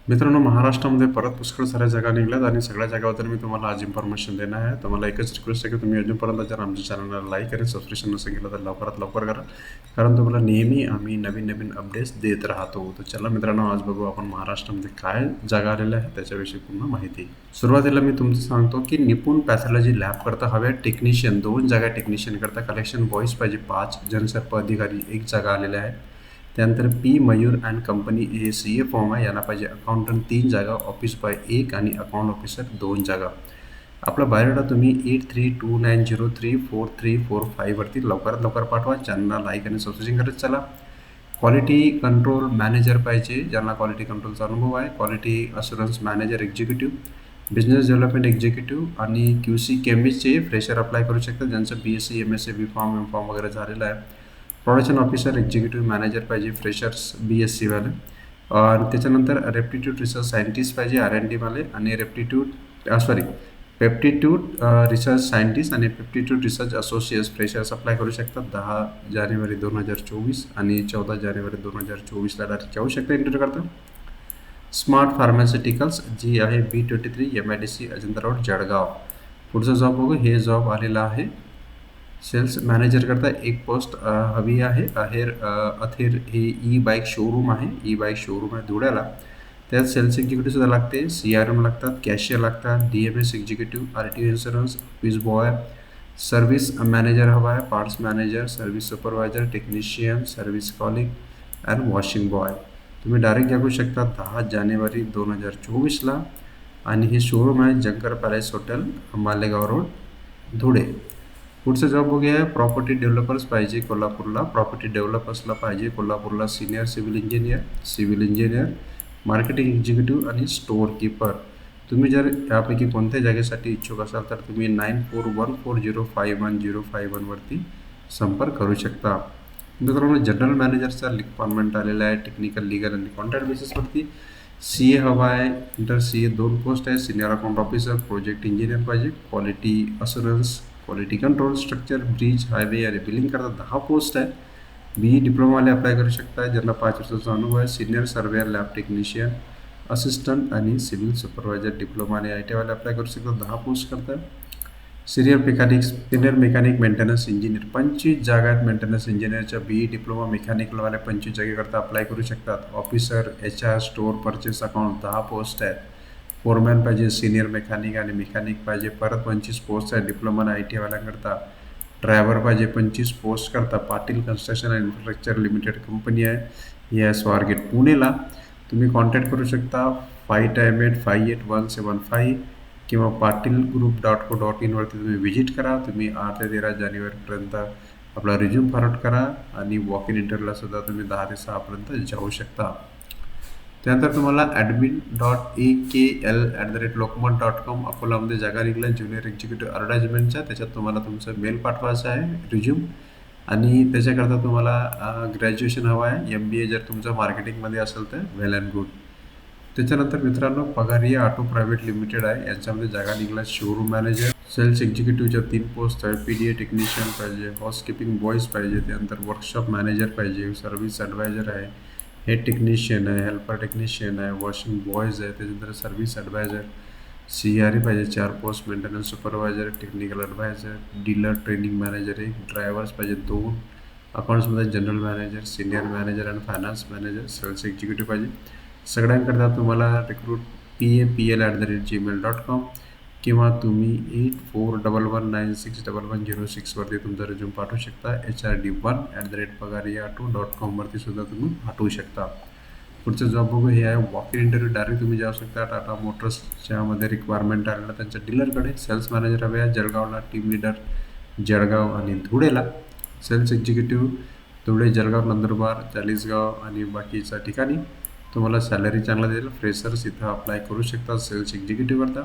मित्रांनो, महाराष्ट्रामध्ये परत पुष्कळ साऱ्या जागा निघल्यात आणि सगळ्या जागाबद्दल मी तुम्हाला आज इन्फॉर्मेशन देणार आहे. तर मला एकच रिक्वेस्ट आहे की तुम्ही अजूनपर्यंत जर आमच्या चॅनलला लाईक आणि सबस्क्रिप्शन नसेल केलं तर लवकरात लवकर करा, कारण तुम्हाला नेहमी आम्ही नवीन नवीन अपडेट्स देत राहतो. तर चला मित्रांनो, आज बघू आपण महाराष्ट्रामध्ये काय जागा आलेल्या आहेत त्याच्याविषयी पूर्ण माहिती. सुरुवातीला मी तुमचं सांगतो की निपुण पॅथॉलॉजी लॅब करता हव्या टेक्निशियन 2 जागा, टेक्निशियन करता कलेक्शन बॉईज पाहिजे 5, जनसंपर्क अधिकारी 1 जागा आलेल्या आहेत. त्यानंतर पी मयूर अँड कंपनी हे सी ए फॉर्म आहे, यांना पाहिजे अकाउंटंट 3 जागा, ऑफिस बॉय 1 आणि अकाउंट ऑफिसर 2 जागा. आपला बायोडाटा तुम्ही 8329034345 वरती लवकरात लवकर पाठवा. चॅनलला लाईक आणि सबस्क्रिप्शन करत चला. क्वालिटी कंट्रोल मॅनेजर पाहिजे, ज्यांना क्वालिटी कंट्रोलचा अनुभव आहे. Quality assurance manager executive, business development executive आणि क्यू सी केमिस्टचे फ्रेशर अप्लाय करू शकतात, ज्यांचं BSc MSc B.Pharm M.Pharm वगैरे झालेलं आहे. प्रोडक्शन ऑफिसर एक्झिक्युटिव्ह मॅनेजर पाहिजे, फ्रेशर्स BSc वाले. आणि त्याच्यानंतर रेप्टिट्यूड रिसर्च सायंटिस्ट पाहिजे R&D वाले, आणि पेप्टिट्यूड रिसर्च सायंटिस्ट आणि पेप्टिट्यूड रिसर्च असोसिएट्स फ्रेशर्स अप्लाय करू शकतात. 10 जानेवारी 2024 आणि 14 जानेवारी 2024ला डायरेक्ट जाऊ शकता इंटरव्ह्यू करता. स्मार्ट फार्मास्युटिकल्स जी आहे B23 MIDC Ajanta road Jalgaon. पुढचा जॉब बघू. हे जॉब आलेला आहे सेल्स मॅनेजर करता, एक पोस्ट हवी आहे. अथेर हे ई बाईक शोरूम आहे, धुळ्याला. त्यात सेल्स एक्झिक्युटिव्ह सुद्धा लागते, CRM लागतात, कॅशियर लागतात, DMS executive, RTO insurance, office boy, service manager हवा आहे, parts manager, service supervisor, technician, service कॉलिग and washing boy. तुम्ही डायरेक्ट जाऊ शकता 10 जानेवारी 2024ला. आणि हे शोरूम आहे जंकर palace hotel, Malegaon road, Dhule. पुढचं जॉब बघूया. प्रॉपर्टी डेव्हलपर्स पाहिजे कोल्हापूरला. Senior civil engineer, marketing executive आणि स्टोअर कीपर. तुम्ही जर यापैकी कोणत्याही जागेसाठी इच्छुक असाल तर तुम्ही 9414051051 वरती संपर्क करू शकता. मित्रांनो, जनरल मॅनेजरचा रिक्वायरमेंट आलेला आहे, टेक्निकल, लीगल आणि कॉन्ट्रॅक्ट बेसिसवरती. CA हवा आहे, इंटर CA 2 पोस्ट आहे. Senior account officer, project engineer पाहिजे. Quality assurance, quality control, structure, bridge, highway आणि बिलिंग करता 10 पोस्ट आहे. BE डिप्लोमावाले अप्लाय करू शकता, ज्यांना 5 वर्षाचा अनुभव आहे. Senior surveyor, lab technician, assistant आणि सिव्हिल सुपरवायझर डिप्लोमा आणि IT वाले अप्लाय करू शकतात, 10 पोस्ट करतात. सिनियर मेकॅनिक मेंटेनन्स इंजिनियर 25 जागा आहेत. मेंटेनन्स इंजिनियरच्या BE डिप्लोमा मेकॅनिकलवाल्या 25 जागेकरता अप्लाय करू शकतात. Officer, HR, store, purchase account 10 post आहेत. फोरमॅन पाहिजे, सिनियर मेकॅनिक आणि मेकॅनिक पाहिजे, परत 25 पोस्ट आहे. डिप्लोमा आणि IT वाल्यांकरता. ड्रायव्हर पाहिजे, 25 पोस्ट करता. Patil construction and infrastructure limited company आहे, ही आहे स्वारगेट, पुणेला. तुम्ही कॉन्टॅक्ट करू शकता 58858175 किंवा patilgroup.co.in वरती तुम्ही व्हिजिट करा. तुम्ही 8 ते 13 जानेवारीपर्यंत आपला रिझ्यूम फॉरवर्ड करा आणि वॉक इन इंटरव्ह्यूला सुद्धा तुम्ही 10 ते 6 पर्यंत जाऊ शकता. त्यानंतर तुम्हाला admin.akl@lokmat.com अकोलामध्ये जागा निघल्या ज्युनियर एक्झिक्युटिव्ह ॲडव्हर्टाइजमेंटच्या. त्याच्यात तुम्हाला तुमचं मेल पाठवायचं आहे, रिझ्यूम, आणि त्याच्याकरता तुम्हाला ग्रॅज्युएशन हवं आहे. MBA जर तुमचं मार्केटिंगमध्ये असेल तर वेल अँड गुड. त्याच्यानंतर मित्रांनो, पगारिया ऑटो प्रायव्हेट लिमिटेड आहे, यांच्यामध्ये जागा निघल्या शोरूम मॅनेजर, सेल्स एक्झिक्युटिव्हच्या 3 पोस्ट आहे. PDA टेक्निशियन पाहिजे, हाऊसकीपिंग बॉयज पाहिजे. त्यानंतर वर्कशॉप मॅनेजर पाहिजे, सर्व्हिस ॲडवायझर आहे, हेड टेक्निशियन आहे, हेल्पर टेक्निशियन आहे, वॉशिंग बॉयज आहे. त्याच्यानंतर सर्व्हिस ॲडवायझर, CRE पाहिजे 4 पोस्ट. Maintenance supervisor, technical advisor, dealer training manager 1, drivers पाहिजे 2. अकाउंट्समध्ये जनरल मॅनेजर, सिनियर मॅनेजर आणि फायनान्स मॅनेजर, सेल्स एक्झिक्युटिव्ह पाहिजे. सगळ्यांकरता तुम्हाला रिक्रूट PAPL@gmail.com किंवा तुम्ही 8411961106 वरती तुमचा रिझ्यूम पाठवू शकता. HRD1@pagariya2.com वरती सुद्धा तुम्ही पाठवू शकता. पुढचं जॉब बघू. हे आहे वॉक इन इंटरव्ह्यू, डायरेक्ट तुम्ही जाऊ शकता. टाटा मोटर्सच्यामध्ये रिक्वायरमेंट आलेला त्यांच्या डीलरकडे. सेल्स मॅनेजर हवे आहे जळगावला, टीम लीडर जळगाव आणि धुळेला. सेल्स एक्झिक्युटिव्ह धुळे, जळगाव, नंदुरबार, चाळीसगाव आणि बाकीच्या ठिकाणी. तुम्हाला सॅलरी चांगला देईल. फ्रेशर्स इथं अप्लाय करू शकता सेल्स एक्झिक्युटिव्ह करता.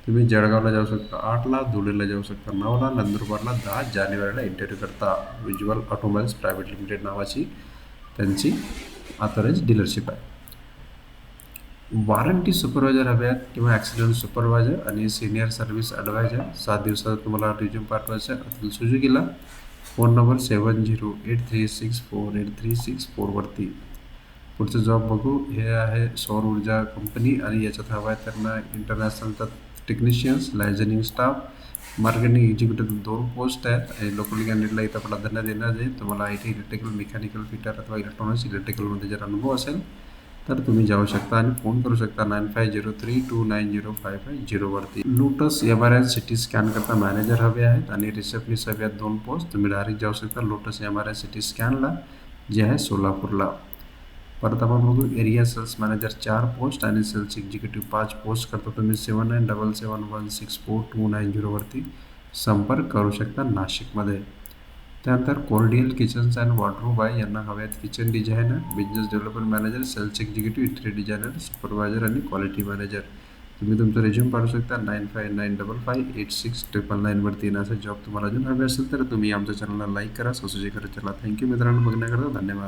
तुम्ही जळगावला जाऊ शकता 8ला, धुळेला जाऊ शकता 9ला, नंदुरबारला 10 जानेवारीला इंटरव्ह्यू करता. विज्युअल ऑटोमोबाईल्स प्रायव्हेट लिमिटेड नावाची त्यांची ऑथराइज डीलरशिप आहे. वॉरंटी सुपरवायझर हवे आहेत किंवा ॲक्सिडेंट सुपरवायझर आणि सिनियर सर्व्हिस ॲडवायझर. 7 दिवसात तुम्हाला रिझ्यूम पाठवायचं आहे. अतुल सुजुकीला. फोन नंबर 7083648364 वरती. पुढचं जॉब बघू. हे आहे सौर ऊर्जा कंपनी आणि याच्यात हवा आहे त्यांना इंटरनॅशनलचा technicians, liaisoning staff, marketing executive 2 post आहेत आणि लोकल कॅन्डिडेटला इथं प्राधान्य देण्यात येईल. तुम्हाला IT, इलेक्ट्रिकल, मेकॅनिकल, फिटर अथवा इलेक्ट्रॉनिक्स, इलेक्ट्रिकलमध्ये जर अनुभव असेल तर तुम्ही जाऊ शकता आणि फोन करू शकता 9503290550 वरती. लोटस MRI CT स्कॅन करता मॅनेजर हवे आहेत आणि रिसेप्शनिस्ट हवे आहेत 2 पोस्ट. तुम्ही डायरेक्ट जाऊ शकता लोटस MRI CT स्कॅनला, जे आहे सोलापूरला. परत आपण बघू एरिया सेल्स मॅनेजर 4 पोस्ट आणि सेल्स एक्झिक्युटिव्ह 5 पोस्ट करता. तुम्ही 7977164290 वरती संपर्क करू शकता नाशिकमध्ये. त्यानंतर कोर्डियल किचन्स अँड वॉर्डरोब आहे, यांना हवे आहेत kitchen designer, business development manager, sales executive, interior designer, supervisor आणि क्वालिटी मॅनेजर. तुम्ही तुमचं रेझ्यूम पाठवू शकता 9595586999 वरती. असा जॉब तुम्हाला अजून हवे असेल तर तुम्ही आमच्या चॅनलला लाईक करा, सबस्क्राईब करा. चला थँक्यू मित्रांनो बघण्याकरता, धन्यवाद.